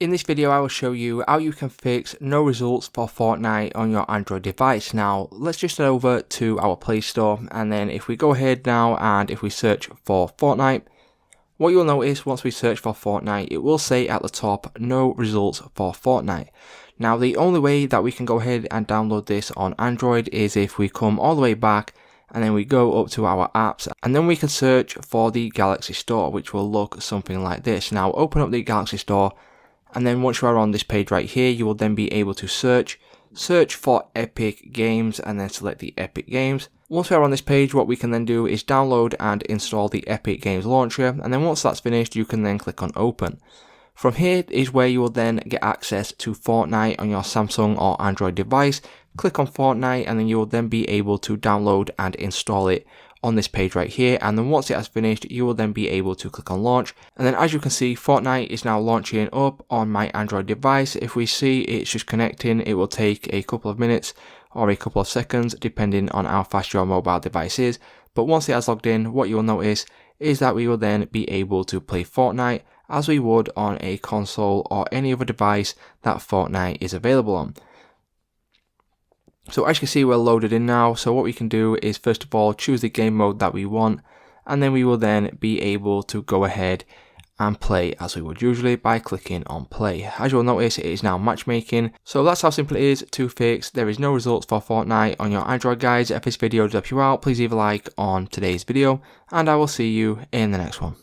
In this video I will show you how you can fix no results for Fortnite on your Android device. Now let's just head over to our Play Store, and then if we go ahead now and if we search for Fortnite, what you'll notice once we search for Fortnite, it will say at the top no results for Fortnite. Now the only way that we can go ahead and download this on Android is if we come all the way back and then we go up to our apps, and then we can search for the Galaxy Store, which will look something like this. Now open up the Galaxy Store, and then once you are on this page right here, you will then be able to search for Epic Games and then select the Epic Games. Once we are on this page, what we can then do is download and install the Epic Games launcher, and then once that's finished, you can then click on open. From here is where you will then get access to Fortnite on your Samsung or Android device. Click on Fortnite and then you will then be able to download and install it on this page right here, and then once it has finished you will then be able to click on launch, and then as you can see Fortnite is now launching up on my Android device. If we see it's just connecting, it will take a couple of minutes or a couple of seconds depending on how fast your mobile device is, but once it has logged in, what you will notice is that we will then be able to play Fortnite as we would on a console or any other device that Fortnite is available on. So as you can see, we're loaded in now. So what we can do is first of all choose the game mode that we want, and then we will then be able to go ahead and play as we would usually by clicking on play. As you'll notice, it is now matchmaking. So that's how simple it is to fix there is no results for Fortnite on your Android, guys. If this video does help you out, please leave a like on today's video, and I will see you in the next one.